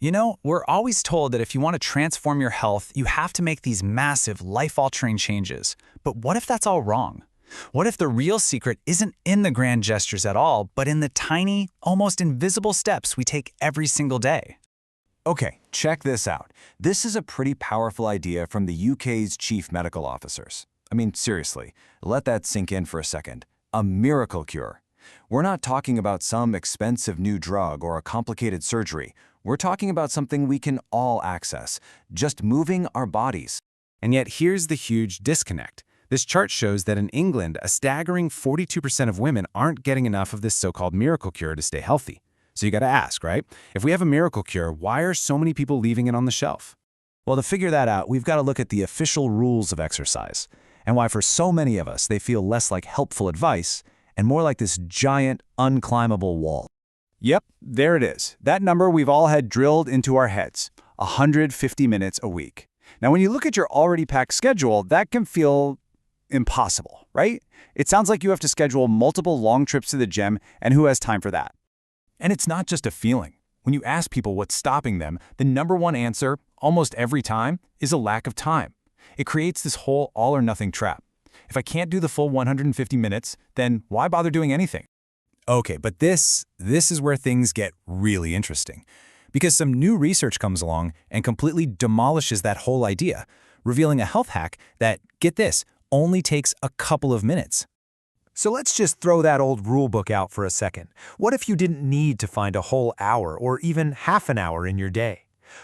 You know, we're always told that if you want to transform your health, you have to make these massive, life-altering changes. But what if that's all wrong? What if the real secret isn't in the grand gestures at all, but in the tiny, almost invisible steps we take every single day? Okay, check this out. This is a pretty powerful idea from the UK's chief medical officers. I mean, seriously, let that sink in for a second. A miracle cure. We're not talking about some expensive new drug or a complicated surgery. We're talking about something we can all access, just moving our bodies. And yet here's the huge disconnect. This chart shows that in England, a staggering 42% of women aren't getting enough of this so-called miracle cure to stay healthy. So you gotta ask, right? If we have a miracle cure, why are so many people leaving it on the shelf? Well, to figure that out, we've got to look at the official rules of exercise, and why for so many of us they feel less like helpful advice and more like this giant, unclimbable wall. Yep, there it is. That number we've all had drilled into our heads, 150 minutes a week. Now, when you look at your already packed schedule, that can feel impossible, right? It sounds like you have to schedule multiple long trips to the gym, and who has time for that? And it's not just a feeling. When you ask people what's stopping them, the number one answer, almost every time, is a lack of time. It creates this whole all-or-nothing trap. If I can't do the full 150 minutes, then why bother doing anything? Okay, but this is where things get really interesting. Because some new research comes along and completely demolishes that whole idea, revealing a health hack that, get this, only takes a couple of minutes. So let's just throw that old rule book out for a second. What if you didn't need to find a whole hour or even half an hour in your day?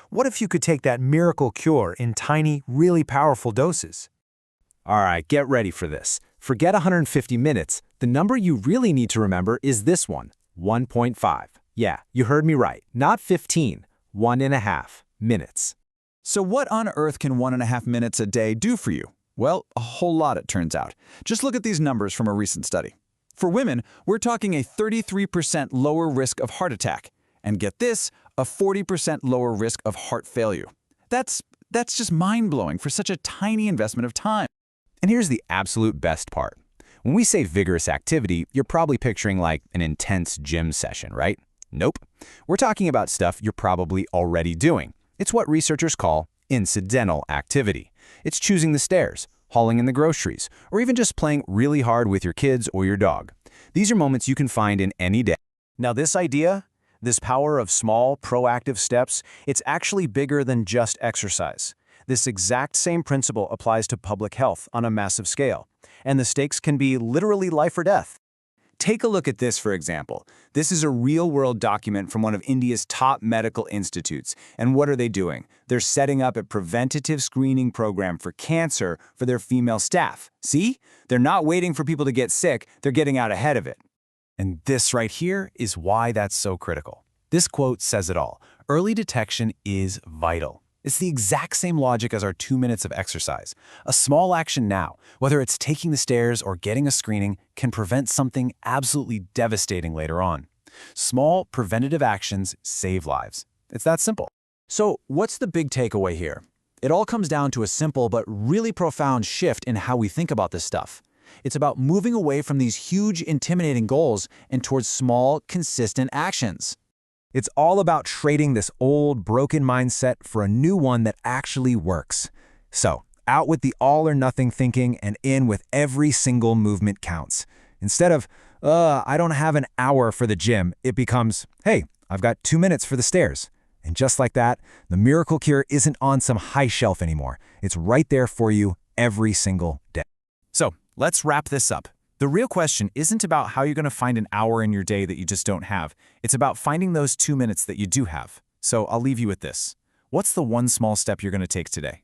What if you could take that miracle cure in tiny, really powerful doses? All right, get ready for this. Forget 150 minutes. The number you really need to remember is this one, 1.5. Yeah, you heard me right. Not 15, 1.5 minutes. So what on earth can 1.5 minutes a day do for you? Well, a whole lot, it turns out. Just look at these numbers from a recent study. For women, we're talking a 33% lower risk of heart attack. And get this, a 40% lower risk of heart failure. That's just mind-blowing for such a tiny investment of time. And here's the absolute best part. When we say vigorous activity, you're probably picturing like an intense gym session, right? Nope. We're talking about stuff you're probably already doing. It's what researchers call incidental activity. It's choosing the stairs, hauling in the groceries, or even just playing really hard with your kids or your dog. These are moments you can find in any day. Now this idea, this power of small, proactive steps, it's actually bigger than just exercise. This exact same principle applies to public health on a massive scale, and the stakes can be literally life or death. Take a look at this, for example. This is a real-world document from one of India's top medical institutes. And what are they doing? They're setting up a preventative screening program for cancer for their female staff. See? They're not waiting for people to get sick, they're getting out ahead of it. And this right here is why that's so critical. This quote says it all. Early detection is vital. It's the exact same logic as our 2 minutes of exercise. A small action now, whether it's taking the stairs or getting a screening, can prevent something absolutely devastating later on. Small, preventative actions save lives. It's that simple. So, what's the big takeaway here? It all comes down to a simple but really profound shift in how we think about this stuff. It's about moving away from these huge, intimidating goals and towards small, consistent actions. It's all about trading this old, broken mindset for a new one that actually works. So, out with the all-or-nothing thinking and in with every single movement counts. Instead of, I don't have an hour for the gym, it becomes, hey, I've got 2 minutes for the stairs. And just like that, the miracle cure isn't on some high shelf anymore. It's right there for you every single day. So, let's wrap this up. The real question isn't about how you're going to find an hour in your day that you just don't have. It's about finding those 2 minutes that you do have. So I'll leave you with this. What's the one small step you're going to take today?